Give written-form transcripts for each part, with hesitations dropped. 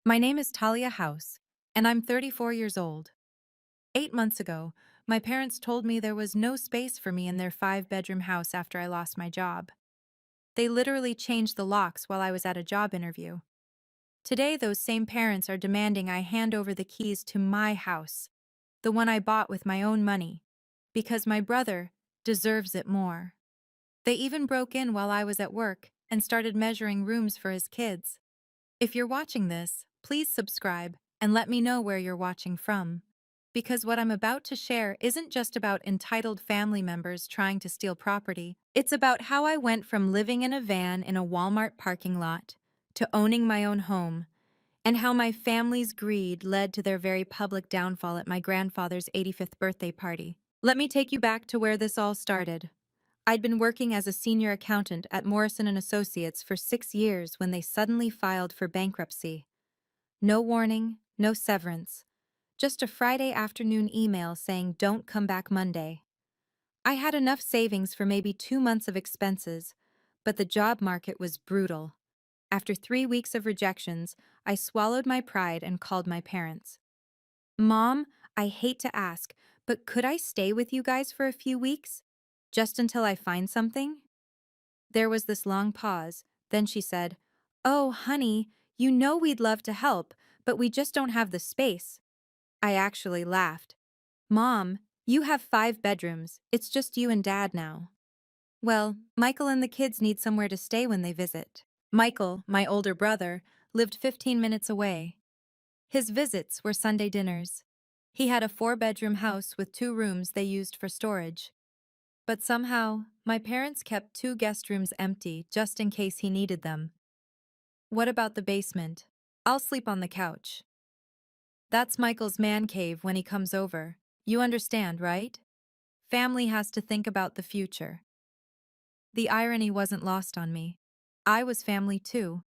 My name is Talia House, and I'm 34 years old. 8 months ago, my parents told me there was no space for me in their five-bedroom house after I lost my job. They literally changed the locks while I was at a job interview. Today, those same parents are demanding I hand over the keys to my house, the one I bought with my own money, because my brother deserves it more. They even broke in while I was at work and started measuring rooms for his kids. If you're watching this, please subscribe and let me know where you're watching from. Because what I'm about to share isn't just about entitled family members trying to steal property. It's about how I went from living in a van in a Walmart parking lot to owning my own home, and how my family's greed led to their very public downfall at my grandfather's 85th birthday party. Let me take you back to where this all started. I'd been working as a senior accountant at Morrison & Associates for 6 years when they suddenly filed for bankruptcy. No warning, no severance. Just a Friday afternoon email saying don't come back Monday. I had enough savings for maybe 2 months of expenses, but the job market was brutal. After 3 weeks of rejections, I swallowed my pride and called my parents. Mom, I hate to ask, but could I stay with you guys for a few weeks? Just until I find something? There was this long pause. Then she said, "Oh, honey, you know we'd love to help, but we just don't have the space." I actually laughed. "Mom, you have 5 bedrooms. It's just you and Dad now." Well, Michael and the kids need somewhere to stay when they visit. Michael, my older brother, lived 15 minutes away. His visits were Sunday dinners. He had a 4-bedroom house with 2 rooms they used for storage. But somehow, my parents kept 2 guest rooms empty just in case he needed them. What about the basement? I'll sleep on the couch. That's Michael's man cave when he comes over. You understand, right? Family has to think about the future. The irony wasn't lost on me. I was family too.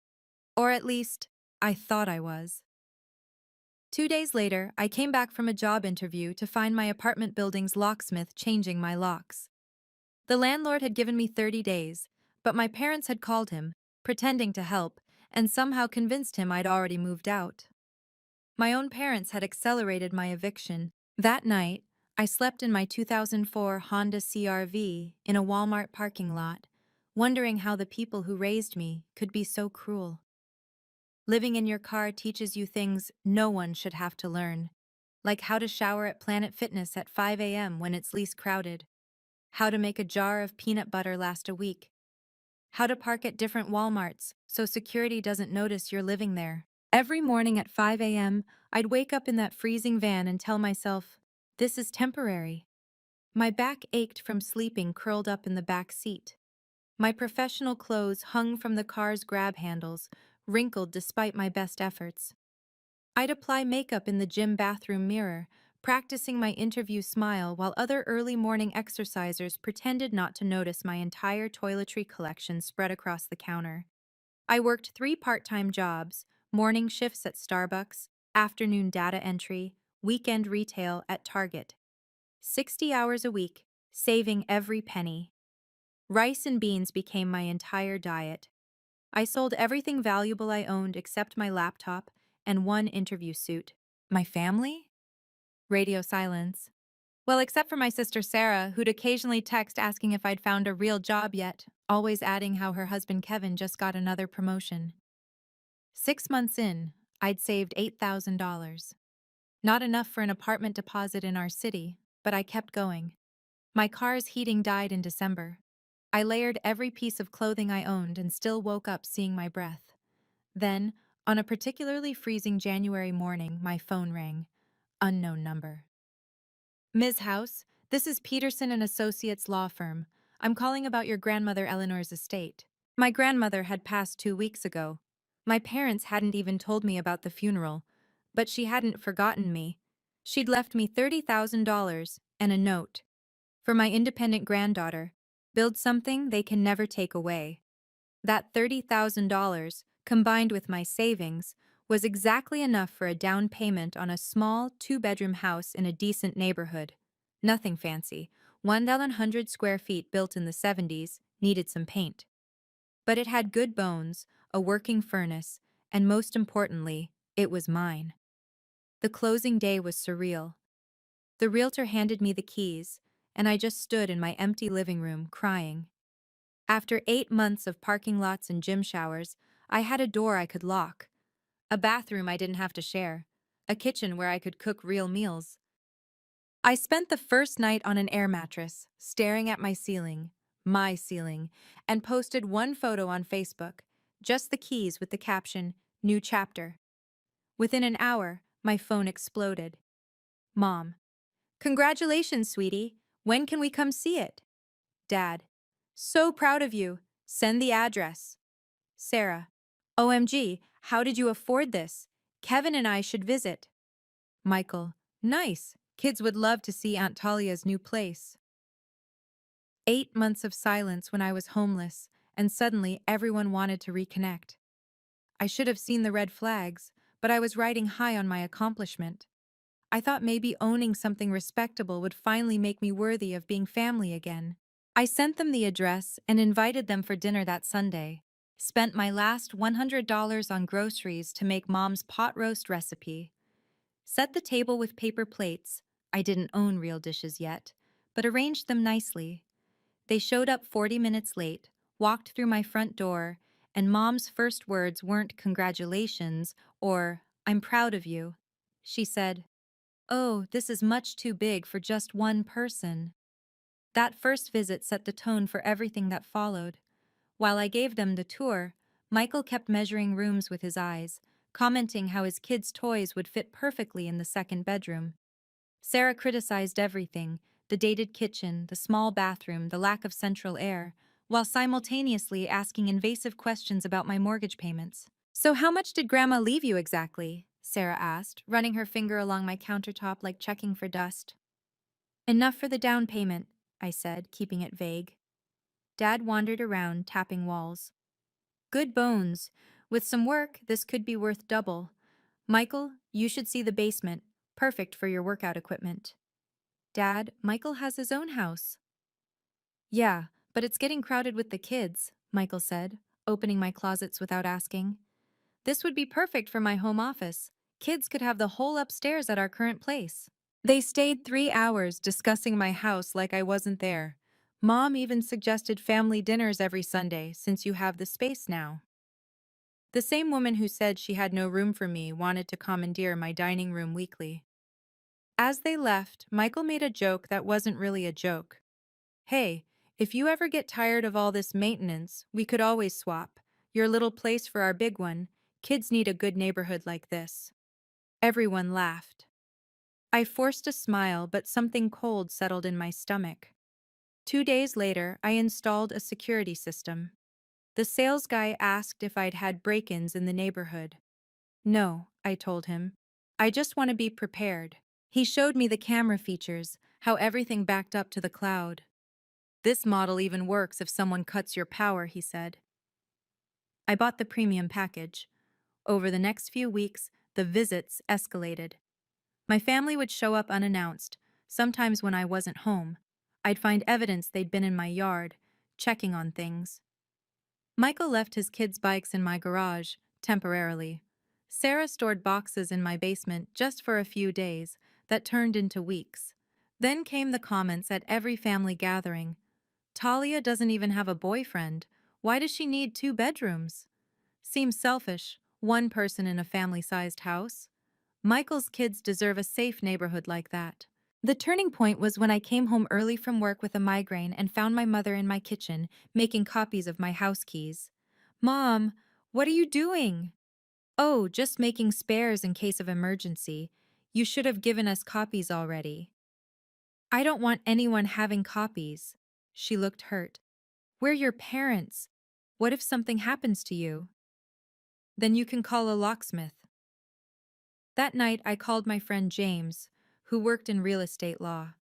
Or at least, I thought I was. 2 days later, I came back from a job interview to find my apartment building's locksmith changing my locks. The landlord had given me 30 days, but my parents had called him, pretending to help, and somehow convinced him I'd already moved out. My own parents had accelerated my eviction. That night, I slept in my 2004 Honda CR-V in a Walmart parking lot, wondering how the people who raised me could be so cruel. Living in your car teaches you things no one should have to learn, like how to shower at Planet Fitness at 5 a.m. when it's least crowded, how to make a jar of peanut butter last a week, how to park at different Walmarts so security doesn't notice you're living there. Every morning at 5 a.m., I'd wake up in that freezing van and tell myself, this is temporary. My back ached from sleeping curled up in the back seat. My professional clothes hung from the car's grab handles, wrinkled despite my best efforts. I'd apply makeup in the gym bathroom mirror, practicing my interview smile while other early morning exercisers pretended not to notice my entire toiletry collection spread across the counter. I worked 3 part-time jobs, morning shifts at Starbucks, afternoon data entry, weekend retail at Target. 60 hours a week, saving every penny. Rice and beans became my entire diet. I sold everything valuable I owned except my laptop and one interview suit. My family? Radio silence. Well, except for my sister Sarah, who'd occasionally text asking if I'd found a real job yet, always adding how her husband Kevin just got another promotion. 6 months in, I'd saved $8,000. Not enough for an apartment deposit in our city, but I kept going. My car's heating died in December. I layered every piece of clothing I owned and still woke up seeing my breath. Then, on a particularly freezing January morning, my phone rang. Unknown number. Ms. House, this is Peterson and Associates law firm. I'm calling about your grandmother Eleanor's estate. My grandmother had passed 2 weeks ago. My parents hadn't even told me about the funeral, but she hadn't forgotten me. She'd left me $30,000 and a note. For my independent granddaughter, build something they can never take away. That $30,000, combined with my savings, was exactly enough for a down payment on a small 2-bedroom house in a decent neighborhood. Nothing fancy. 1,100 square feet built in the 70s, needed some paint. But it had good bones, a working furnace, and most importantly, It was mine. The closing day was surreal. The realtor handed me the keys, and I just stood in my empty living room crying. After 8 months of parking lots and gym showers, I had a door I could lock, a bathroom I didn't have to share, a kitchen where I could cook real meals. I spent the first night on an air mattress, staring at my ceiling, and posted one photo on Facebook, just the keys with the caption, "New chapter." Within an hour, my phone exploded. Mom: "Congratulations, sweetie. When can we come see it?" Dad: "So proud of you. Send the address." Sarah: "OMG, how did you afford this? Kevin and I should visit." Michael: "Nice. Kids would love to see Aunt Talia's new place." 8 months of silence when I was homeless, and suddenly everyone wanted to reconnect. I should have seen the red flags, but I was riding high on my accomplishment. I thought maybe owning something respectable would finally make me worthy of being family again. I sent them the address and invited them for dinner that Sunday. Spent my last $100 on groceries to make Mom's pot roast recipe. Set the table with paper plates. I didn't own real dishes yet, but arranged them nicely. They showed up 40 minutes late, walked through my front door, and Mom's first words weren't congratulations or "I'm proud of you." She said, "Oh, this is much too big for just one person." That first visit set the tone for everything that followed. While I gave them the tour, Michael kept measuring rooms with his eyes, commenting how his kids' toys would fit perfectly in the second bedroom. Sarah criticized everything: the dated kitchen, the small bathroom, the lack of central air, while simultaneously asking invasive questions about my mortgage payments. "So, how much did Grandma leave you exactly?" Sarah asked, running her finger along my countertop like checking for dust. "Enough for the down payment," I said, keeping it vague. Dad wandered around, tapping walls. "Good bones. With some work, this could be worth double. Michael, you should see the basement. Perfect for your workout equipment." "Dad, Michael has his own house." "Yeah, but it's getting crowded with the kids," Michael said, opening my closets without asking. "This would be perfect for my home office. Kids could have the whole upstairs at our current place." They stayed 3 hours discussing my house like I wasn't there. Mom even suggested family dinners every Sunday since you have the space now. The same woman who said she had no room for me wanted to commandeer my dining room weekly. As they left, Michael made a joke that wasn't really a joke. "Hey, if you ever get tired of all this maintenance, we could always swap. Your little place for our big one. Kids need a good neighborhood like this." Everyone laughed. I forced a smile, but something cold settled in my stomach. 2 days later, I installed a security system. The sales guy asked if I'd had break-ins in the neighborhood. "No," I told him. "I just want to be prepared." He showed me the camera features, how everything backed up to the cloud. "This model even works if someone cuts your power," he said. I bought the premium package. Over the next few weeks, the visits escalated. My family would show up unannounced, sometimes when I wasn't home. I'd find evidence they'd been in my yard, checking on things. Michael left his kids' bikes in my garage, temporarily. Sarah stored boxes in my basement just for a few days, that turned into weeks. Then came the comments at every family gathering. "Talia doesn't even have a boyfriend. Why does she need 2 bedrooms? Seems selfish, one person in a family-sized house. Michael's kids deserve a safe neighborhood like that." The turning point was when I came home early from work with a migraine and found my mother in my kitchen, making copies of my house keys. "Mom, what are you doing?" "Oh, just making spares in case of emergency. You should have given us copies already." "I don't want anyone having copies." She looked hurt. "We're your parents. What if something happens to you?" "Then you can call a locksmith." That night, I called my friend James, who worked in real estate law.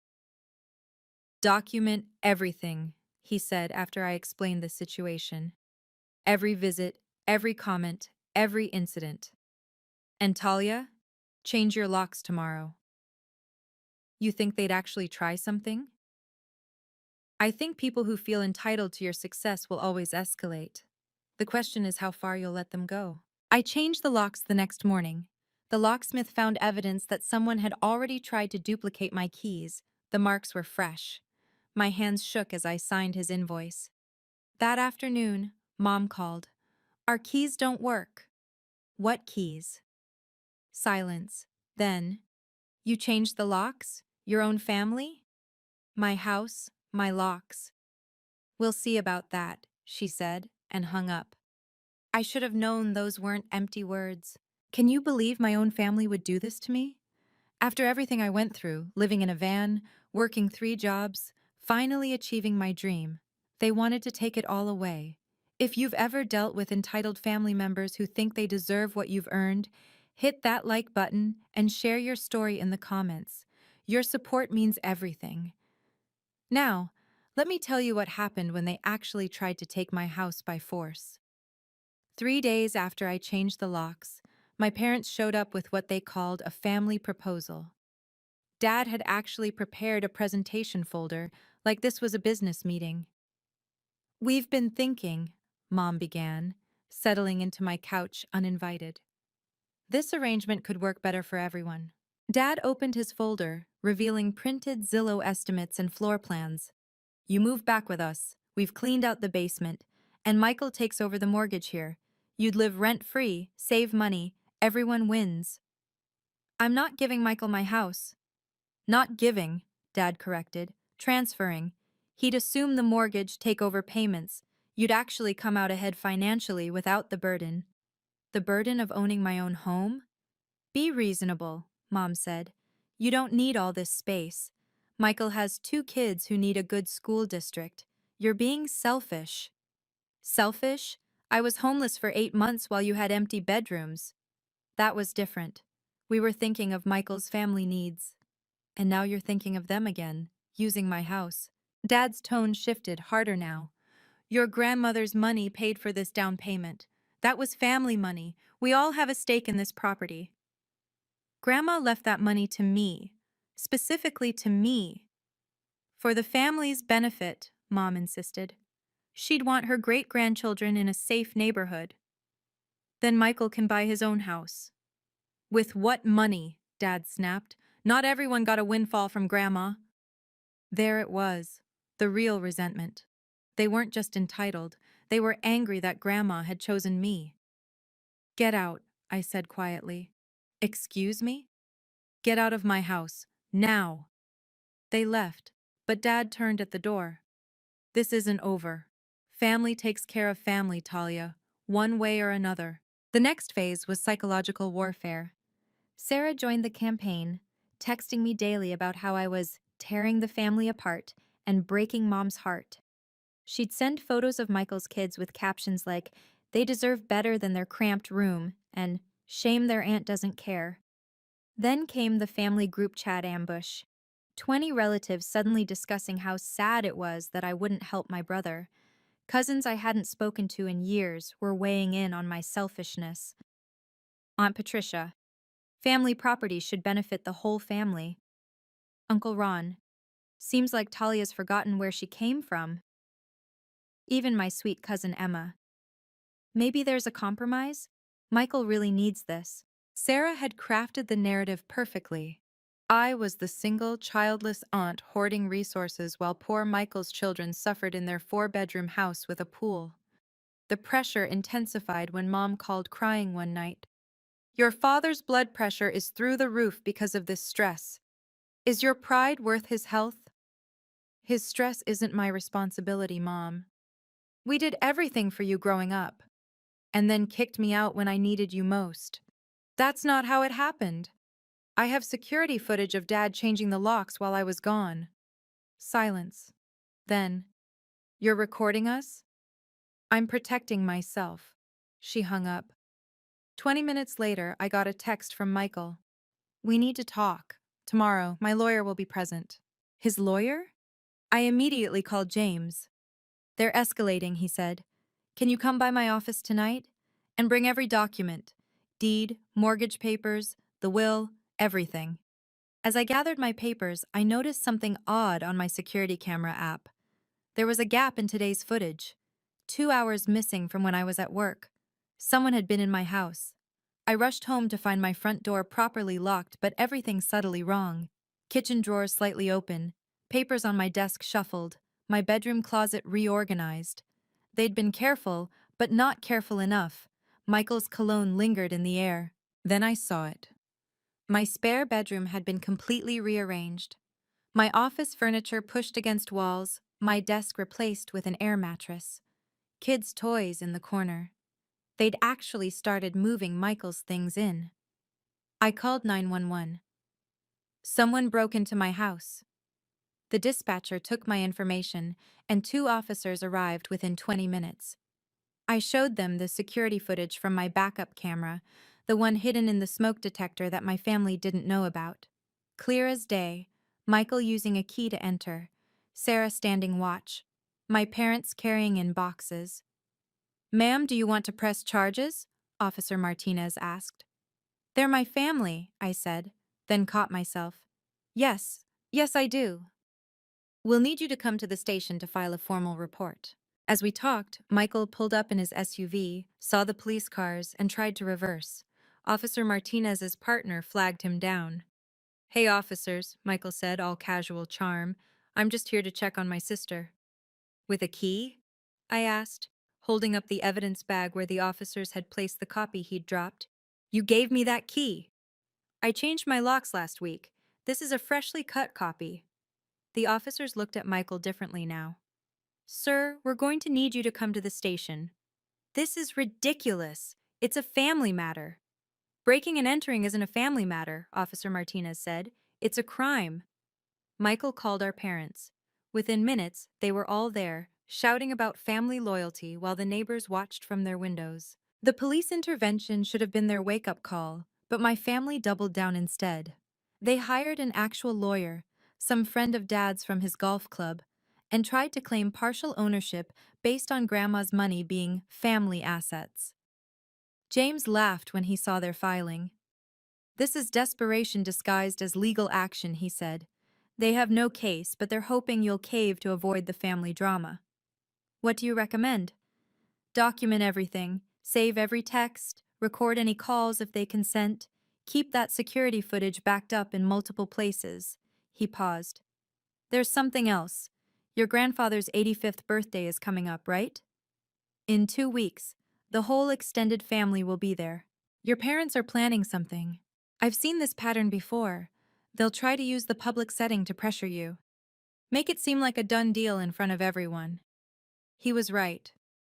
"Document everything," he said after I explained the situation. "Every visit, every comment, every incident. And Talia, change your locks tomorrow." You think they'd actually try something? I think people who feel entitled to your success will always escalate. The question is how far you'll let them go. I changed the locks the next morning. The locksmith found evidence that someone had already tried to duplicate my keys. The marks were fresh. My hands shook as I signed his invoice. That afternoon, Mom called. Our keys don't work. What keys? Silence. Then, you changed the locks? Your own family? My house, my locks. We'll see about that, she said, and hung up. I should have known those weren't empty words. Can you believe my own family would do this to me? After everything I went through, living in a van, working 3 jobs, finally achieving my dream, they wanted to take it all away. If you've ever dealt with entitled family members who think they deserve what you've earned, hit that like button and share your story in the comments. Your support means everything. Now, let me tell you what happened when they actually tried to take my house by force. 3 days after I changed the locks, my parents showed up with what they called a family proposal. Dad had actually prepared a presentation folder, like this was a business meeting. We've been thinking, Mom began, settling into my couch uninvited. This arrangement could work better for everyone. Dad opened his folder, revealing printed Zillow estimates and floor plans. You move back with us. We've cleaned out the basement, and Michael takes over the mortgage here. You'd live rent-free, save money, everyone wins. I'm not giving Michael my house. Not giving, Dad corrected, transferring. He'd assume the mortgage, take over payments. You'd actually come out ahead financially without the burden. The burden of owning my own home? Be reasonable, Mom said. You don't need all this space. Michael has 2 kids who need a good school district. You're being selfish. Selfish? I was homeless for 8 months while you had empty bedrooms. That was different. We were thinking of Michael's family needs. And now you're thinking of them again, using my house. Dad's tone shifted harder now. Your grandmother's money paid for this down payment. That was family money. We all have a stake in this property. Grandma left that money to me, specifically to me. For the family's benefit, Mom insisted. She'd want her great-grandchildren in a safe neighborhood. Then Michael can buy his own house. With what money? Dad snapped. Not everyone got a windfall from Grandma. There it was, the real resentment. They weren't just entitled, they were angry that Grandma had chosen me. Get out, I said quietly. Excuse me? Get out of my house, now. They left, but Dad turned at the door. This isn't over. Family takes care of family, Talia, one way or another. The next phase was psychological warfare. Sarah joined the campaign, texting me daily about how I was tearing the family apart and breaking Mom's heart. She'd send photos of Michael's kids with captions like, "They deserve better than their cramped room," and "Shame their aunt doesn't care." Then came the family group chat ambush. 20 relatives suddenly discussing how sad it was that I wouldn't help my brother. Cousins I hadn't spoken to in years were weighing in on my selfishness. Aunt Patricia, family property should benefit the whole family. Uncle Ron, seems like Talia's forgotten where she came from. Even my sweet cousin Emma. Maybe there's a compromise? Michael really needs this. Sarah had crafted the narrative perfectly. I was the single, childless aunt hoarding resources while poor Michael's children suffered in their 4-bedroom house with a pool. The pressure intensified when Mom called crying one night. Your father's blood pressure is through the roof because of this stress. Is your pride worth his health? His stress isn't my responsibility, Mom. We did everything for you growing up, and then kicked me out when I needed you most. That's not how it happened. I have security footage of Dad changing the locks while I was gone. Silence. Then, you're recording us? I'm protecting myself. She hung up. 20 minutes later, I got a text from Michael. We need to talk. Tomorrow, my lawyer will be present. His lawyer? I immediately called James. They're escalating, he said. Can you come by my office tonight? And bring every document. Deed, mortgage papers, the will, everything. As I gathered my papers, I noticed something odd on my security camera app. There was a gap in today's footage. 2 hours missing from when I was at work. Someone had been in my house. I rushed home to find my front door properly locked but everything subtly wrong. Kitchen drawers slightly open, papers on my desk shuffled, my bedroom closet reorganized. They'd been careful, but not careful enough. Michael's cologne lingered in the air. Then I saw it. My spare bedroom had been completely rearranged. My office furniture pushed against walls, my desk replaced with an air mattress. Kids' toys in the corner. They'd actually started moving Michael's things in. I called 911. Someone broke into my house. The dispatcher took my information, and 2 officers arrived within 20 minutes. I showed them the security footage from my backup camera, the one hidden in the smoke detector that my family didn't know about. Clear as day, Michael using a key to enter, Sarah standing watch, my parents carrying in boxes. "Ma'am, do you want to press charges?" Officer Martinez asked. "They're my family," I said, then caught myself. Yes, I do. "We'll need you to come to the station to file a formal report." As we talked, Michael pulled up in his SUV, saw the police cars, and tried to reverse. Officer Martinez's partner flagged him down. "Hey, officers," Michael said, all casual charm. "I'm just here to check on my sister." "With a key?" I asked, holding up the evidence bag where the officers had placed the copy he'd dropped. "You gave me that key." "I changed my locks last week. This is a freshly cut copy." The officers looked at Michael differently now. "Sir, we're going to need you to come to the station." "This is ridiculous. It's a family matter." "Breaking and entering isn't a family matter," Officer Martinez said. "It's a crime." Michael called our parents. Within minutes, they were all there, shouting about family loyalty while the neighbors watched from their windows. The police intervention should have been their wake-up call, but my family doubled down instead. They hired an actual lawyer, some friend of Dad's from his golf club, and tried to claim partial ownership based on Grandma's money being family assets. James laughed when he saw their filing. "This is desperation disguised as legal action," he said. "They have no case, but they're hoping you'll cave to avoid the family drama." "What do you recommend?" "Document everything, save every text, record any calls if they consent, keep that security footage backed up in multiple places." He paused. "There's something else. Your grandfather's 85th birthday is coming up, right? In 2 weeks. The whole extended family will be there. Your parents are planning something. I've seen this pattern before. They'll try to use the public setting to pressure you. Make it seem like a done deal in front of everyone." He was right.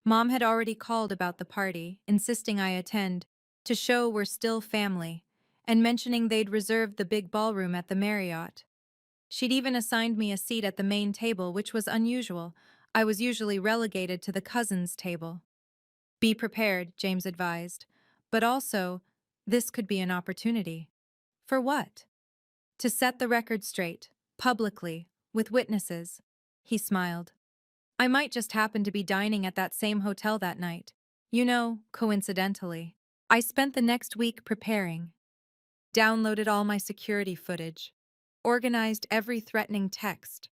Mom had already called about the party, insisting I attend, to show we're still family, and mentioning they'd reserved the big ballroom at the Marriott. She'd even assigned me a seat at the main table, which was unusual. I was usually relegated to the cousins' table. "Be prepared," James advised. "But also, this could be an opportunity." "For what?" "To set the record straight, publicly, with witnesses." He smiled. "I might just happen to be dining at that same hotel that night. You know, coincidentally." I spent the next week preparing. Downloaded all my security footage. Organized every threatening text.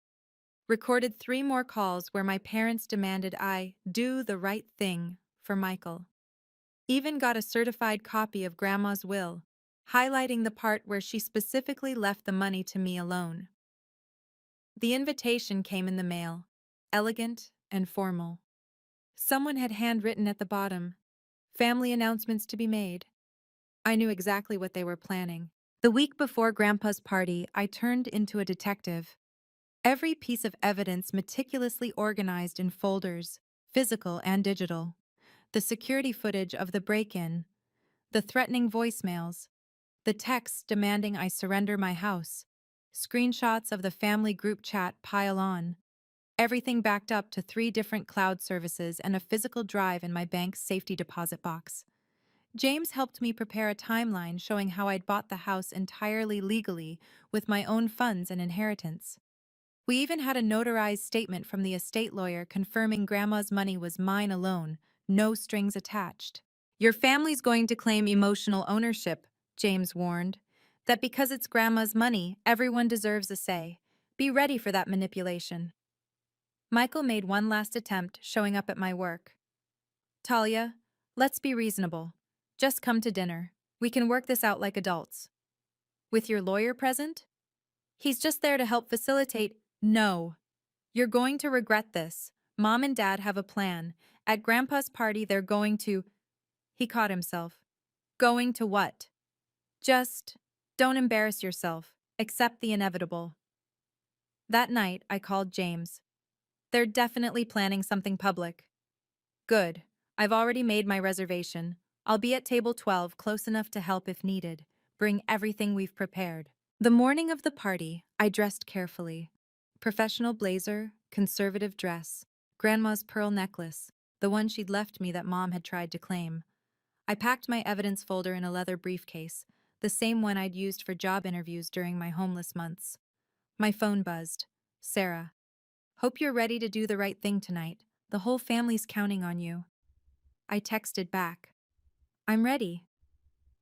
Recorded 3 more calls where my parents demanded I do the right thing for Michael. Even got a certified copy of Grandma's will, highlighting the part where she specifically left the money to me alone. The invitation came in the mail, elegant and formal. Someone had handwritten at the bottom, "Family announcements to be made." I knew exactly what they were planning. The week before Grandpa's party, I turned into a detective. Every piece of evidence meticulously organized in folders, physical and digital. The security footage of the break-in, the threatening voicemails, the texts demanding I surrender my house, screenshots of the family group chat pile on. Everything backed up to 3 different cloud services and a physical drive in my bank's safety deposit box. James helped me prepare a timeline showing how I'd bought the house entirely legally with my own funds and inheritance. We even had a notarized statement from the estate lawyer confirming Grandma's money was mine alone, no strings attached. "Your family's going to claim emotional ownership," James warned. "That because it's Grandma's money, everyone deserves a say. Be ready for that manipulation." Michael made one last attempt, showing up at my work. "Talia, let's be reasonable. Just come to dinner. We can work this out like adults. With your lawyer present? He's just there to help facilitate. No. You're going to regret this. Mom and Dad have a plan. At Grandpa's party, they're going to. He caught himself. Going to what? Just don't embarrass yourself. Accept the inevitable. That night, I called James. They're definitely planning something public. Good. I've already made my reservation. I'll be at table 12, close enough to help if needed. Bring everything we've prepared. The morning of the party, I dressed carefully. Professional blazer, conservative dress, Grandma's pearl necklace, the one she'd left me that Mom had tried to claim. I packed my evidence folder in a leather briefcase, the same one I'd used for job interviews during my homeless months. My phone buzzed. Sarah. Hope you're ready to do the right thing tonight. The whole family's counting on you. I texted back. I'm ready.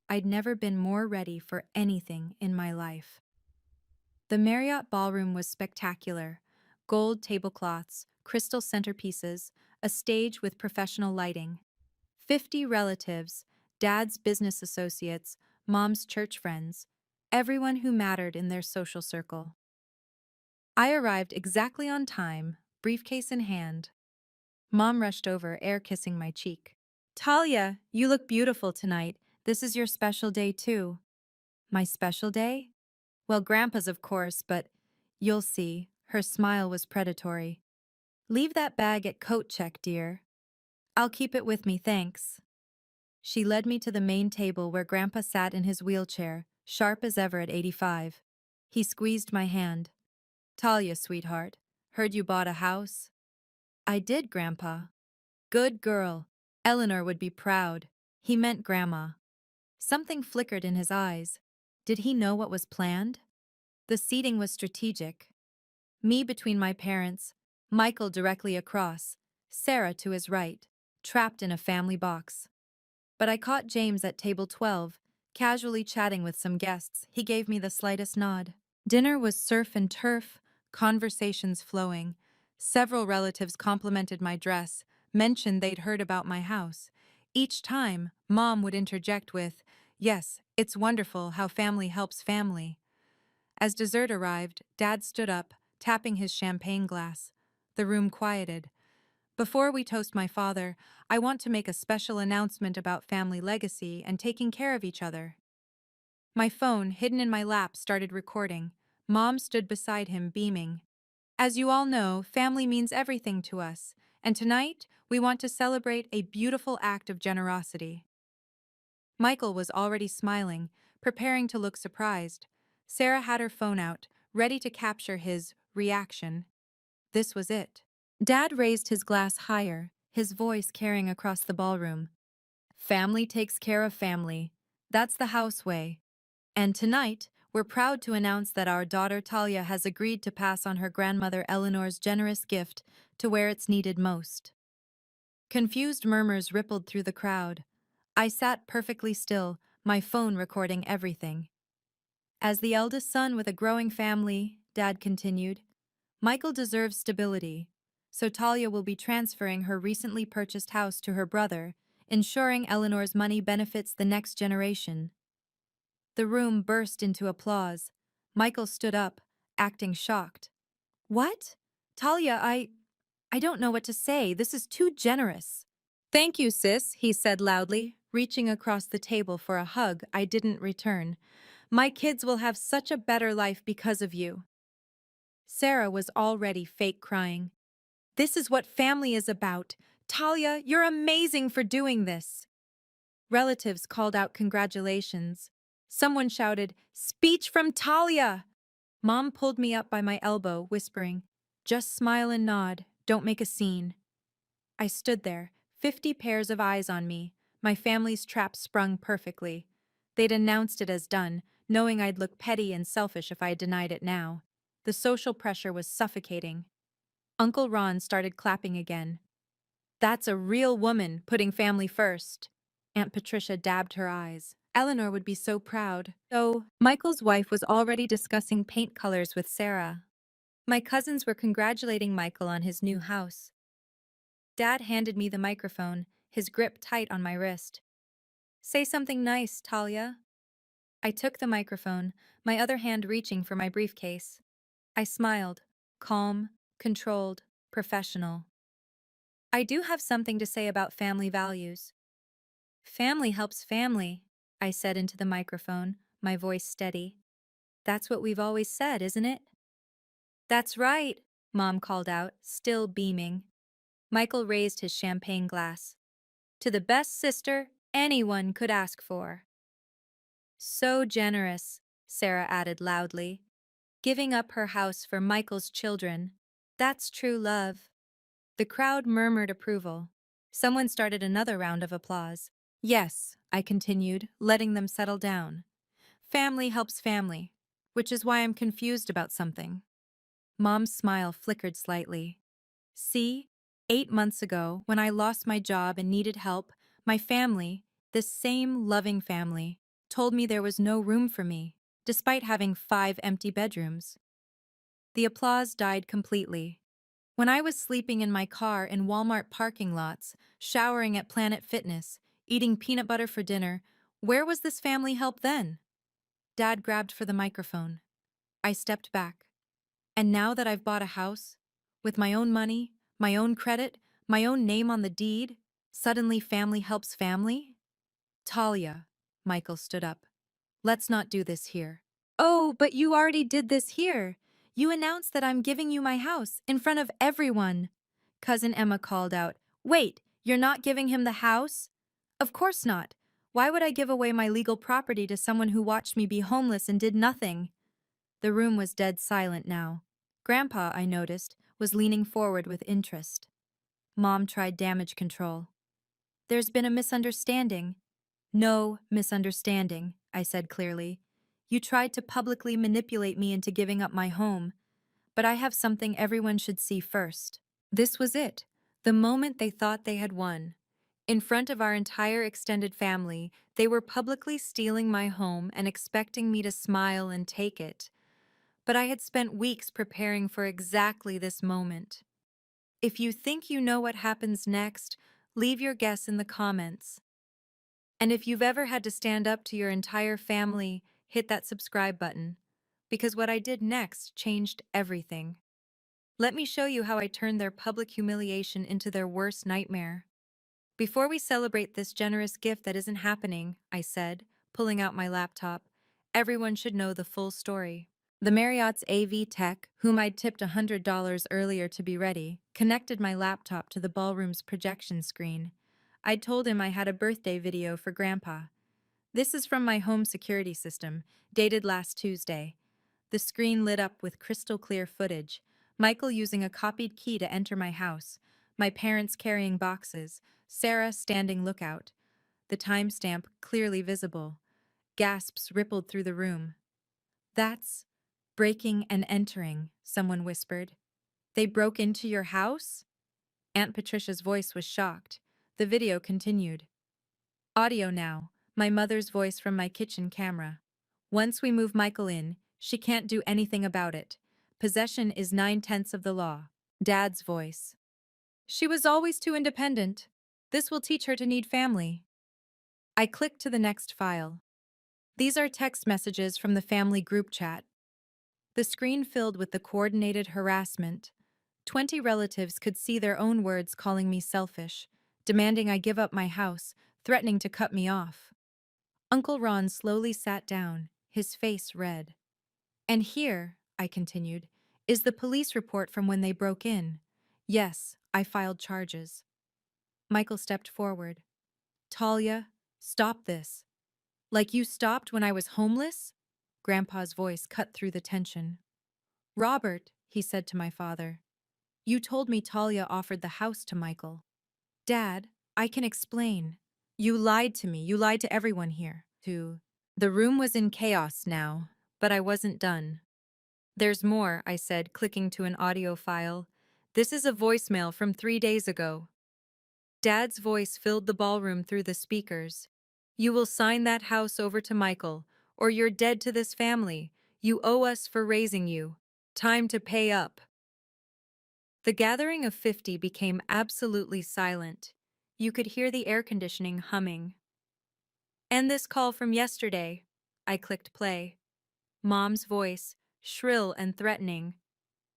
I'd never been more ready for anything in my life. The Marriott ballroom was spectacular. Gold tablecloths, crystal centerpieces, a stage with professional lighting. 50 relatives, Dad's business associates, Mom's church friends, everyone who mattered in their social circle. I arrived exactly on time, briefcase in hand. Mom rushed over, air kissing my cheek. Talia, you look beautiful tonight. This is your special day, too. My special day? Well, Grandpa's, of course, but you'll see. Her smile was predatory. Leave that bag at coat check, dear. I'll keep it with me, thanks. She led me to the main table where Grandpa sat in his wheelchair, sharp as ever at 85. He squeezed my hand. Talia, sweetheart, heard you bought a house? I did, Grandpa. Good girl. Eleanor would be proud. He meant Grandma. Something flickered in his eyes. Did he know what was planned? The seating was strategic. Me between my parents, Michael directly across, Sarah to his right, trapped in a family box. But I caught James at table 12, casually chatting with some guests. He gave me the slightest nod. Dinner was surf and turf, conversations flowing. Several relatives complimented my dress, mentioned they'd heard about my house. Each time, Mom would interject with, "Yes, it's wonderful how family helps family." As dessert arrived, Dad stood up, tapping his champagne glass. The room quieted. Before we toast my father, I want to make a special announcement about family legacy and taking care of each other. My phone, hidden in my lap, started recording. Mom stood beside him, beaming. As you all know, family means everything to us, and tonight we want to celebrate a beautiful act of generosity. Michael was already smiling, preparing to look surprised. Sarah had her phone out, ready to capture his reaction. This was it. Dad raised his glass higher, his voice carrying across the ballroom. Family takes care of family. That's the house way. And tonight, we're proud to announce that our daughter Talia has agreed to pass on her grandmother Eleanor's generous gift to where it's needed most. Confused murmurs rippled through the crowd. I sat perfectly still, my phone recording everything. As the eldest son with a growing family, Dad continued, Michael deserves stability, so Talia will be transferring her recently purchased house to her brother, ensuring Eleanor's money benefits the next generation. The room burst into applause. Michael stood up, acting shocked. What? Talia, I don't know what to say. This is too generous. Thank you, sis, he said loudly, reaching across the table for a hug I didn't return. My kids will have such a better life because of you. Sarah was already fake crying. This is what family is about. Talia, you're amazing for doing this. Relatives called out congratulations. Someone shouted, Speech from Talia! Mom pulled me up by my elbow, whispering, Just smile and nod, don't make a scene. I stood there, 50 pairs of eyes on me, my family's trap sprung perfectly. They'd announced it as done, knowing I'd look petty and selfish if I denied it now. The social pressure was suffocating. Uncle Ron started clapping again. That's a real woman, putting family first. Aunt Patricia dabbed her eyes. Eleanor would be so proud. So, Michael's wife was already discussing paint colors with Sarah. My cousins were congratulating Michael on his new house. Dad handed me the microphone, his grip tight on my wrist. Say something nice, Talia. I took the microphone, my other hand reaching for my briefcase. I smiled, calm, controlled, professional. I do have something to say about family values. Family helps family, I said into the microphone, my voice steady. That's what we've always said, isn't it? That's right, Mom called out, still beaming. Michael raised his champagne glass. To the best sister anyone could ask for. So generous, Sarah added loudly. Giving up her house for Michael's children. That's true love. The crowd murmured approval. Someone started another round of applause. Yes, I continued, letting them settle down. Family helps family, which is why I'm confused about something. Mom's smile flickered slightly. See, 8 months ago, when I lost my job and needed help, my family, this same loving family, told me there was no room for me, despite having 5 empty bedrooms. The applause died completely. When I was sleeping in my car in Walmart parking lots, showering at Planet Fitness, eating peanut butter for dinner, where was this family help then? Dad grabbed for the microphone. I stepped back. And now that I've bought a house, with my own money, my own credit, my own name on the deed, suddenly family helps family? Talia, Michael stood up. Let's not do this here. Oh, but you already did this here. You announced that I'm giving you my house in front of everyone. Cousin Emma called out. Wait, you're not giving him the house? Of course not. Why would I give away my legal property to someone who watched me be homeless and did nothing? The room was dead silent now. Grandpa, I noticed, was leaning forward with interest. Mom tried damage control. There's been a misunderstanding. No misunderstanding, I said clearly. You tried to publicly manipulate me into giving up my home, but I have something everyone should see first. This was it, the moment they thought they had won. In front of our entire extended family, they were publicly stealing my home and expecting me to smile and take it. But I had spent weeks preparing for exactly this moment. If you think you know what happens next, leave your guess in the comments. And if you've ever had to stand up to your entire family, hit that subscribe button. Because what I did next changed everything. Let me show you how I turned their public humiliation into their worst nightmare. Before we celebrate this generous gift that isn't happening, I said, pulling out my laptop, everyone should know the full story. The Marriott's AV tech, whom I'd tipped $100 earlier to be ready, connected my laptop to the ballroom's projection screen. I'd told him I had a birthday video for Grandpa. This is from my home security system, dated last Tuesday. The screen lit up with crystal clear footage. Michael using a copied key to enter my house. My parents carrying boxes. Sarah standing lookout. The timestamp clearly visible. Gasps rippled through the room. That's breaking and entering, someone whispered. They broke into your house? Aunt Patricia's voice was shocked. The video continued. Audio now, my mother's voice from my kitchen camera. Once we move Michael in, she can't do anything about it. Possession is 9/10 of the law. Dad's voice. She was always too independent. This will teach her to need family. I clicked to the next file. These are text messages from the family group chat. The screen filled with the coordinated harassment. 20 relatives could see their own words calling me selfish, demanding I give up my house, threatening to cut me off. Uncle Ron slowly sat down, his face red. And here, I continued, is the police report from when they broke in. Yes, I filed charges. Michael stepped forward. Talia, stop this. Like you stopped when I was homeless? Grandpa's voice cut through the tension. Robert, he said to my father, you told me Talia offered the house to Michael. Dad, I can explain. You lied to me. You lied to everyone here. The room was in chaos now, but I wasn't done. There's more, I said, clicking to an audio file. This is a voicemail from 3 days ago. Dad's voice filled the ballroom through the speakers. You will sign that house over to Michael, or you're dead to this family. You owe us for raising you. Time to pay up. The gathering of 50 became absolutely silent. You could hear the air conditioning humming. End this call from yesterday. I clicked play. Mom's voice, shrill and threatening.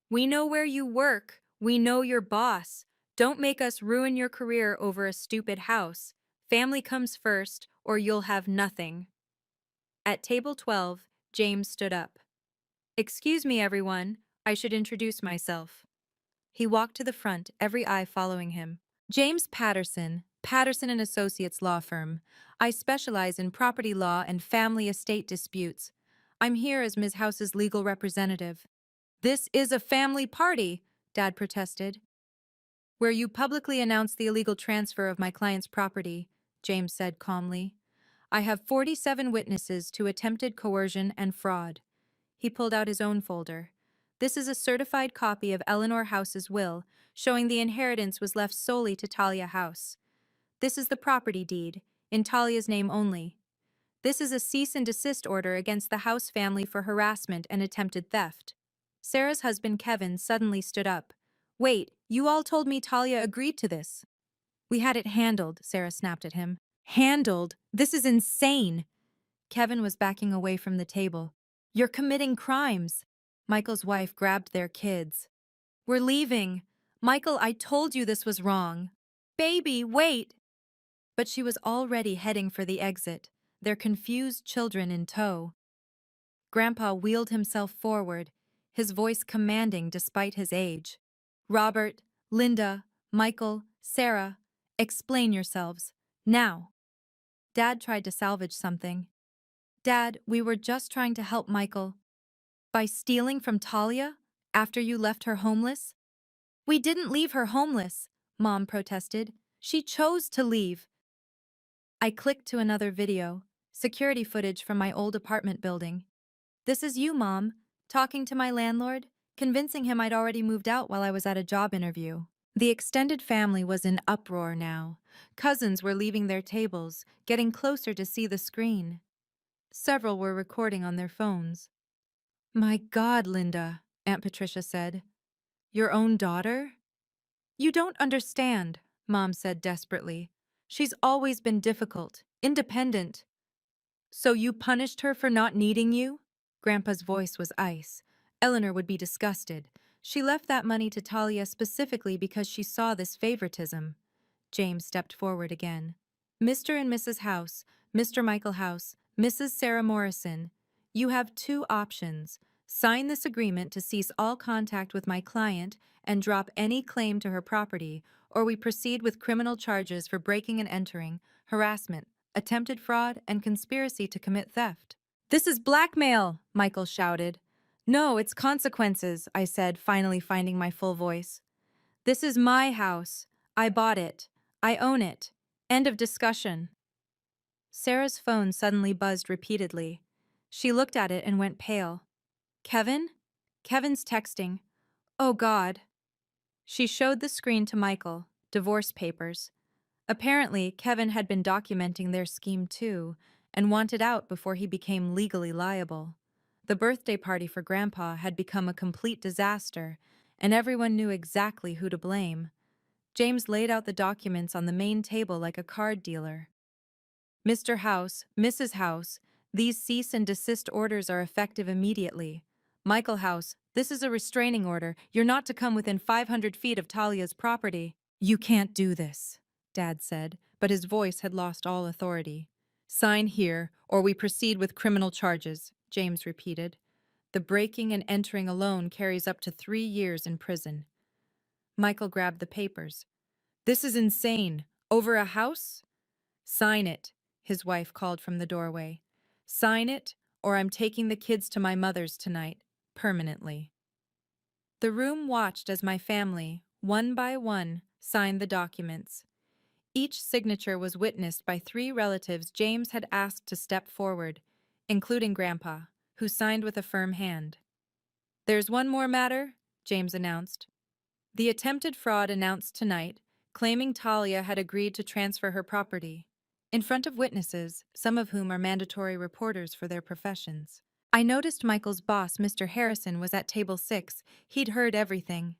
We know where you work. We know your boss. Don't make us ruin your career over a stupid house. Family comes first, or you'll have nothing. At table 12, James stood up. Excuse me, everyone. I should introduce myself. He walked to the front, every eye following him. James Patterson, Patterson and Associates law firm. I specialize in property law and family estate disputes. I'm here as Ms. House's legal representative. This is a family party, Dad protested. Where you publicly announced the illegal transfer of my client's property, James said calmly. I have 47 witnesses to attempted coercion and fraud. He pulled out his own folder. This is a certified copy of Eleanor House's will, showing the inheritance was left solely to Talia House. This is the property deed, in Talia's name only. This is a cease and desist order against the House family for harassment and attempted theft. Sarah's husband Kevin suddenly stood up. Wait, you all told me Talia agreed to this. We had it handled, Sarah snapped at him. Handled? This is insane. Kevin was backing away from the table. You're committing crimes. Michael's wife grabbed their kids. We're leaving. Michael, I told you this was wrong. Baby, wait. But she was already heading for the exit, their confused children in tow. Grandpa wheeled himself forward, his voice commanding despite his age. Robert, Linda, Michael, Sarah, explain yourselves. Now. Dad tried to salvage something. Dad, we were just trying to help Michael. By stealing from Talia? After you left her homeless? We didn't leave her homeless, Mom protested. She chose to leave. I clicked to another video, security footage from my old apartment building. This is you, Mom, talking to my landlord, convincing him I'd already moved out while I was at a job interview. The extended family was in uproar now. Cousins were leaving their tables, getting closer to see the screen. Several were recording on their phones. My God, Linda, Aunt Patricia said. Your own daughter? You don't understand, Mom said desperately. She's always been difficult, independent. So you punished her for not needing you? Grandpa's voice was ice. Eleanor would be disgusted. She left that money to Talia specifically because she saw this favoritism. James stepped forward again. Mr. and Mrs. House, Mr. Michael House, Mrs. Sarah Morrison, you have two options. Sign this agreement to cease all contact with my client and drop any claim to her property, or we proceed with criminal charges for breaking and entering, harassment, attempted fraud, and conspiracy to commit theft. This is blackmail, Michael shouted. No, it's consequences, I said, finally finding my full voice. This is my house. I bought it. I own it. End of discussion. Sarah's phone suddenly buzzed repeatedly. She looked at it and went pale. Kevin? Kevin's texting. Oh, God. She showed the screen to Michael, divorce papers. Apparently, Kevin had been documenting their scheme too, and wanted out before he became legally liable. The birthday party for Grandpa had become a complete disaster, and everyone knew exactly who to blame. James laid out the documents on the main table like a card dealer. Mr. House, Mrs. House, these cease and desist orders are effective immediately. Michael House, this is a restraining order. You're not to come within 500 feet of Talia's property. You can't do this, Dad said, but his voice had lost all authority. Sign here, or we proceed with criminal charges, James repeated. The breaking and entering alone carries up to 3 years in prison. Michael grabbed the papers. This is insane. Over a house? Sign it, his wife called from the doorway. Sign it, or I'm taking the kids to my mother's tonight, permanently. The room watched as my family, one by one, signed the documents. Each signature was witnessed by 3 relatives James had asked to step forward, including Grandpa, who signed with a firm hand. There's one more matter, James announced. The attempted fraud announced tonight, claiming Talia had agreed to transfer her property, in front of witnesses, some of whom are mandatory reporters for their professions. I noticed Michael's boss, Mr. Harrison, was at table 6. He'd heard everything.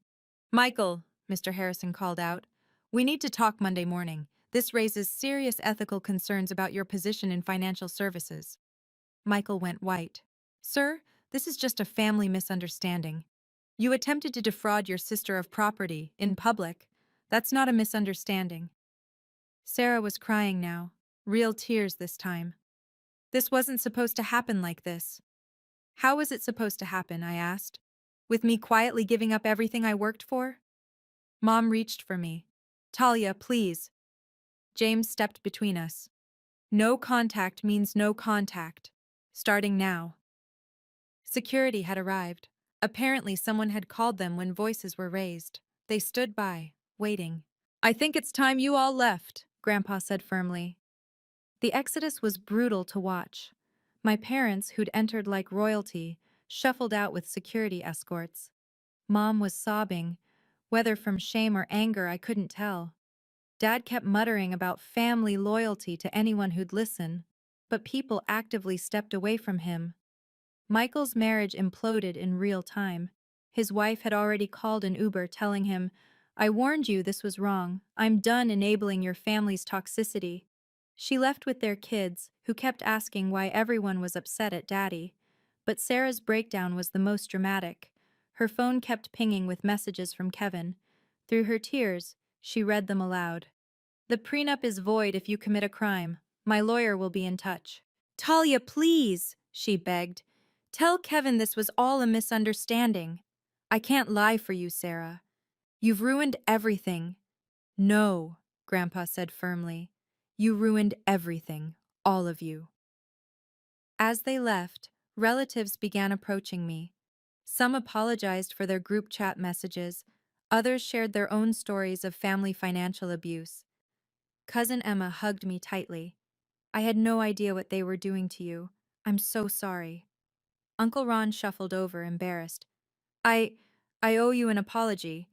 Michael, Mr. Harrison called out, we need to talk Monday morning. This raises serious ethical concerns about your position in financial services. Michael went white. Sir, this is just a family misunderstanding. You attempted to defraud your sister of property in public. That's not a misunderstanding. Sarah was crying now, real tears this time. This wasn't supposed to happen like this. How was it supposed to happen, I asked. With me quietly giving up everything I worked for? Mom reached for me. Talia, please. James stepped between us. No contact means no contact. Starting now. Security had arrived. Apparently, someone had called them when voices were raised. They stood by, waiting. I think it's time you all left, Grandpa said firmly. The exodus was brutal to watch. My parents, who'd entered like royalty, shuffled out with security escorts. Mom was sobbing, whether from shame or anger I couldn't tell. Dad kept muttering about family loyalty to anyone who'd listen, but people actively stepped away from him. Michael's marriage imploded in real time. His wife had already called an Uber telling him, I warned you this was wrong. I'm done enabling your family's toxicity. She left with their kids, who kept asking why everyone was upset at Daddy. But Sarah's breakdown was the most dramatic. Her phone kept pinging with messages from Kevin. Through her tears, she read them aloud. The prenup is void if you commit a crime. My lawyer will be in touch. Talia, please, she begged. Tell Kevin this was all a misunderstanding. I can't lie for you, Sarah. You've ruined everything. No, Grandpa said firmly. You ruined everything, all of you. As they left, relatives began approaching me. Some apologized for their group chat messages. Others shared their own stories of family financial abuse. Cousin Emma hugged me tightly. I had no idea what they were doing to you. I'm so sorry. Uncle Ron shuffled over, embarrassed. I owe you an apology.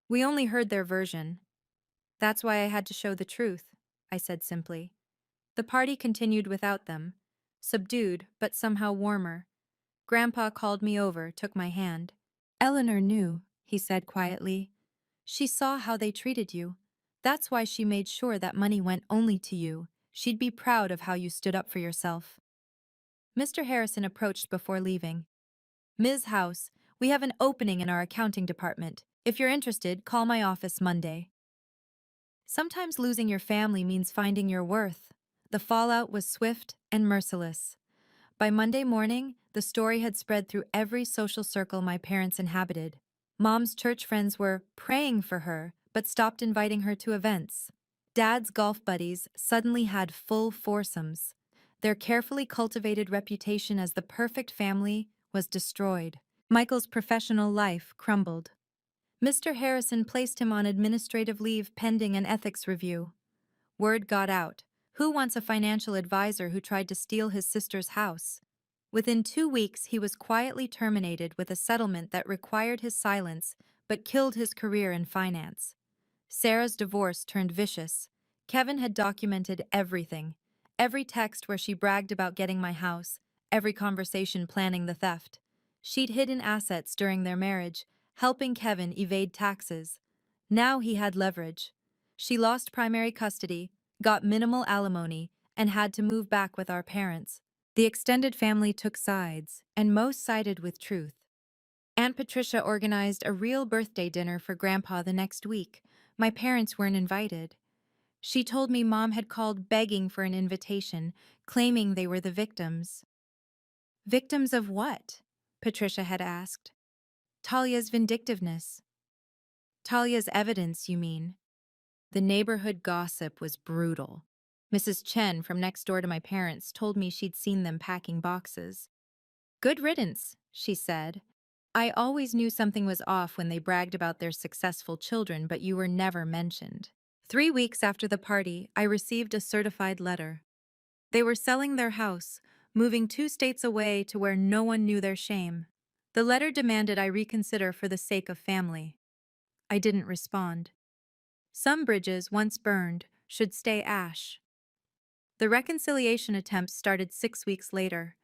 We only heard their version. That's why I had to show the truth, I said simply. The party continued without them, subdued but somehow warmer. Grandpa called me over, took my hand. Eleanor knew, he said quietly. She saw how they treated you. That's why she made sure that money went only to you. She'd be proud of how you stood up for yourself. Mr. Harrison approached before leaving. Ms. House, we have an opening in our accounting department. If you're interested, call my office Monday. Sometimes losing your family means finding your worth. The fallout was swift and merciless. By Monday morning, the story had spread through every social circle my parents inhabited. Mom's church friends were praying for her, but stopped inviting her to events. Dad's golf buddies suddenly had full foursomes. Their carefully cultivated reputation as the perfect family was destroyed. Michael's professional life crumbled. Mr. Harrison placed him on administrative leave pending an ethics review. Word got out. Who wants a financial advisor who tried to steal his sister's house? Within 2 weeks, he was quietly terminated with a settlement that required his silence but killed his career in finance. Sarah's divorce turned vicious. Kevin had documented everything. Every text where she bragged about getting my house, every conversation planning the theft. She'd hidden assets during their marriage, helping Kevin evade taxes. Now he had leverage. She lost primary custody, got minimal alimony, and had to move back with our parents. The extended family took sides, and most sided with truth. Aunt Patricia organized a real birthday dinner for Grandpa the next week. My parents weren't invited. She told me Mom had called begging for an invitation, claiming they were the victims. Victims of what? Patricia had asked. Talia's vindictiveness. Talia's evidence, you mean? The neighborhood gossip was brutal. Mrs. Chen, from next door to my parents, told me she'd seen them packing boxes. Good riddance, she said. I always knew something was off when they bragged about their successful children, but you were never mentioned. 3 weeks after the party, I received a certified letter. They were selling their house, moving 2 states away to where no one knew their shame. The letter demanded I reconsider for the sake of family. I didn't respond. Some bridges, once burned, should stay ash. The reconciliation attempts started 6 weeks later.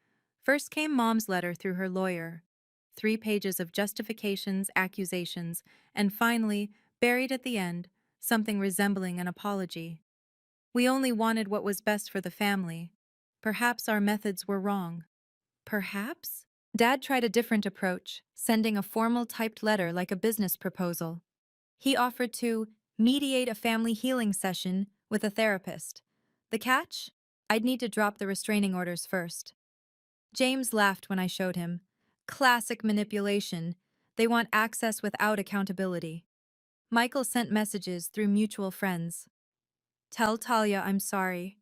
First came Mom's letter through her lawyer. 3 pages of justifications, accusations, and finally, buried at the end, something resembling an apology. We only wanted what was best for the family. Perhaps our methods were wrong. Perhaps? Dad tried a different approach, sending a formal typed letter like a business proposal. He offered to mediate a family healing session with a therapist. The catch? I'd need to drop the restraining orders first. James laughed when I showed him. Classic manipulation. They want access without accountability. Michael sent messages through mutual friends. Tell Talia I'm sorry.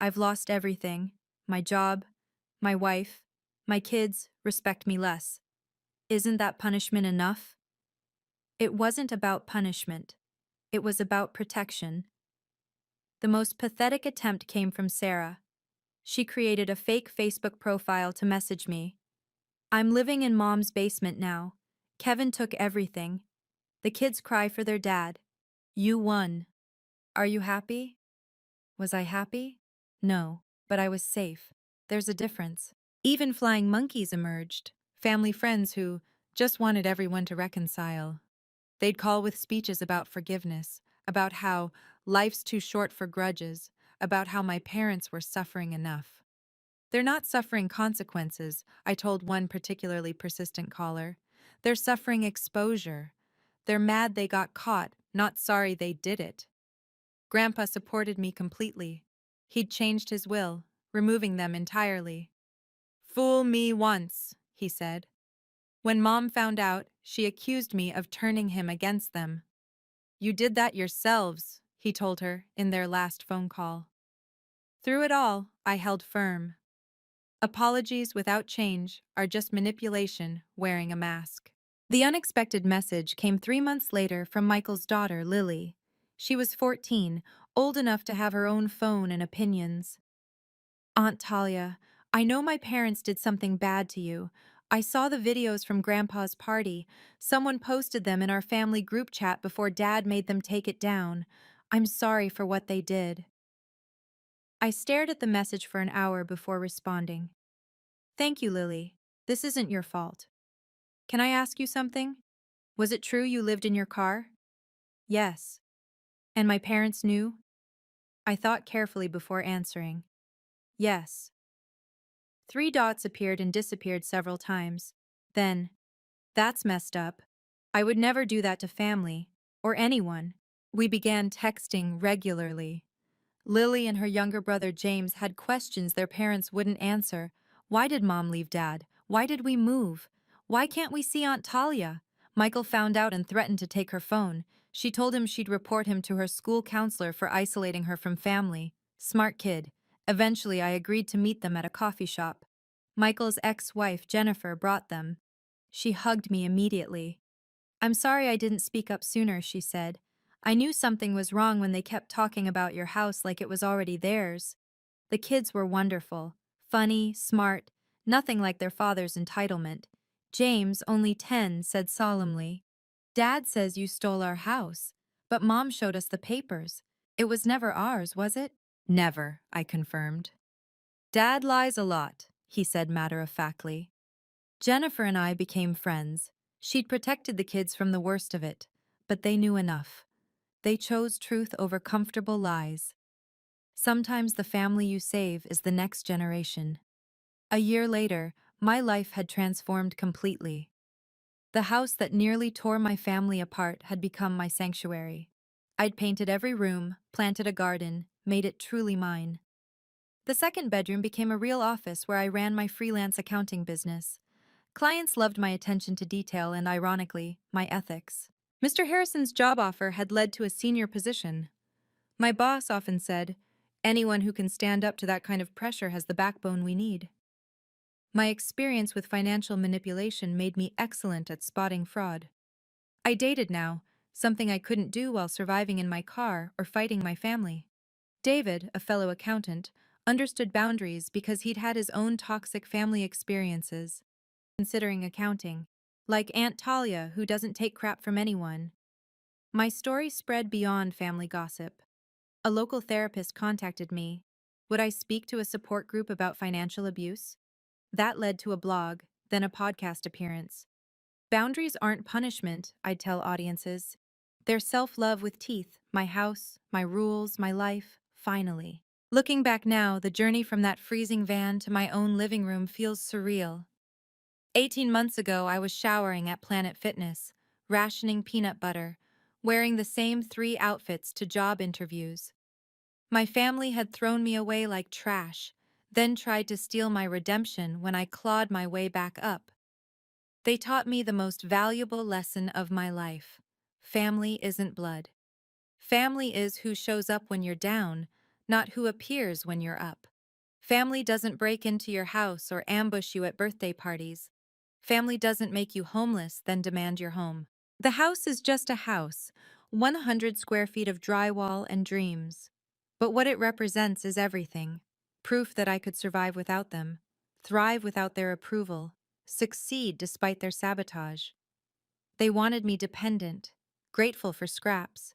I've lost everything. My job, my wife, my kids respect me less. Isn't that punishment enough? It wasn't about punishment. It was about protection. The most pathetic attempt came from Sarah. She created a fake Facebook profile to message me. I'm living in Mom's basement now. Kevin took everything. The kids cry for their dad. You won. Are you happy? Was I happy? No, but I was safe. There's a difference. Even flying monkeys emerged, family friends who just wanted everyone to reconcile. They'd call with speeches about forgiveness, about how life's too short for grudges, about how my parents were suffering enough. They're not suffering consequences, I told one particularly persistent caller. They're suffering exposure. They're mad they got caught, not sorry they did it. Grandpa supported me completely. He'd changed his will, removing them entirely. Fool me once, he said. When Mom found out, she accused me of turning him against them. You did that yourselves, he told her in their last phone call. Through it all, I held firm. Apologies without change are just manipulation wearing a mask. The unexpected message came 3 months later from Michael's daughter, Lily. She was 14, old enough to have her own phone and opinions. Aunt Talia, I know my parents did something bad to you. I saw the videos from Grandpa's party. Someone posted them in our family group chat before Dad made them take it down. I'm sorry for what they did. I stared at the message for an hour before responding. Thank you, Lily. This isn't your fault. Can I ask you something? Was it true you lived in your car? Yes. And my parents knew? I thought carefully before answering. Yes. 3 dots appeared and disappeared several times. Then, that's messed up. I would never do that to family, or anyone. We began texting regularly. Lily and her younger brother James had questions their parents wouldn't answer. Why did Mom leave Dad? Why did we move? Why can't we see Aunt Talia? Michael found out and threatened to take her phone. She told him she'd report him to her school counselor for isolating her from family. Smart kid. Eventually, I agreed to meet them at a coffee shop. Michael's ex-wife, Jennifer, brought them. She hugged me immediately. I'm sorry I didn't speak up sooner, she said. I knew something was wrong when they kept talking about your house like it was already theirs. The kids were wonderful, funny, smart, nothing like their father's entitlement. James, only 10, said solemnly, Dad says you stole our house, but Mom showed us the papers. It was never ours, was it? Never, I confirmed. Dad lies a lot, he said matter-of-factly. Jennifer and I became friends. She'd protected the kids from the worst of it, but they knew enough. They chose truth over comfortable lies. Sometimes the family you save is the next generation. A year later, my life had transformed completely. The house that nearly tore my family apart had become my sanctuary. I'd painted every room, planted a garden, made it truly mine. The second bedroom became a real office where I ran my freelance accounting business. Clients loved my attention to detail and, ironically, my ethics. Mr. Harrison's job offer had led to a senior position. My boss often said, anyone who can stand up to that kind of pressure has the backbone we need. My experience with financial manipulation made me excellent at spotting fraud. I dated now, something I couldn't do while surviving in my car or fighting my family. David, a fellow accountant, understood boundaries because he'd had his own toxic family experiences. Considering accounting, like Aunt Talia, who doesn't take crap from anyone. My story spread beyond family gossip. A local therapist contacted me. Would I speak to a support group about financial abuse? That led to a blog, then a podcast appearance. Boundaries aren't punishment, I'd tell audiences. They're self-love with teeth, my house, my rules, my life, finally. Looking back now, the journey from that freezing van to my own living room feels surreal. 18 months ago, I was showering at Planet Fitness, rationing peanut butter, wearing the same 3 outfits to job interviews. My family had thrown me away like trash, then tried to steal my redemption when I clawed my way back up. They taught me the most valuable lesson of my life. Family isn't blood. Family is who shows up when you're down, not who appears when you're up. Family doesn't break into your house or ambush you at birthday parties. Family doesn't make you homeless, then demand your home. The house is just a house, 100 square feet of drywall and dreams. But what it represents is everything. Proof that I could survive without them, thrive without their approval, succeed despite their sabotage. They wanted me dependent, grateful for scraps.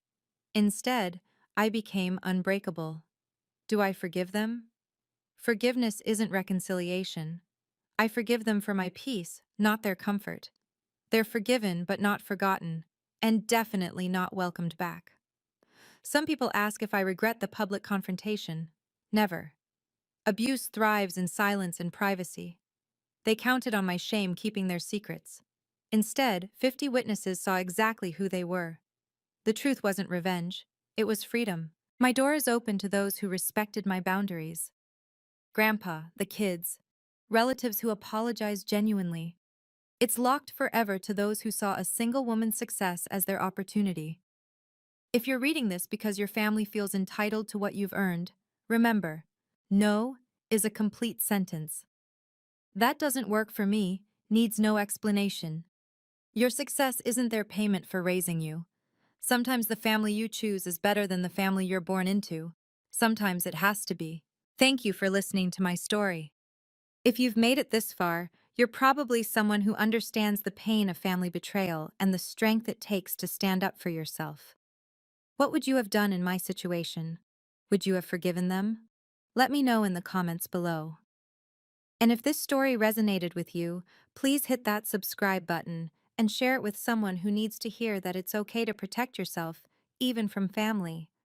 Instead, I became unbreakable. Do I forgive them? Forgiveness isn't reconciliation. I forgive them for my peace, not their comfort. They're forgiven but not forgotten, and definitely not welcomed back. Some people ask if I regret the public confrontation. Never. Abuse thrives in silence and privacy. They counted on my shame keeping their secrets. Instead, 50 witnesses saw exactly who they were. The truth wasn't revenge, it was freedom. My door is open to those who respected my boundaries. Grandpa, the kids, relatives who apologize genuinely. It's locked forever to those who saw a single woman's success as their opportunity. If you're reading this because your family feels entitled to what you've earned, remember, no is a complete sentence. That doesn't work for me, needs no explanation. Your success isn't their payment for raising you. Sometimes the family you choose is better than the family you're born into. Sometimes it has to be. Thank you for listening to my story. If you've made it this far, you're probably someone who understands the pain of family betrayal and the strength it takes to stand up for yourself. What would you have done in my situation? Would you have forgiven them? Let me know in the comments below. And if this story resonated with you, please hit that subscribe button and share it with someone who needs to hear that it's okay to protect yourself, even from family.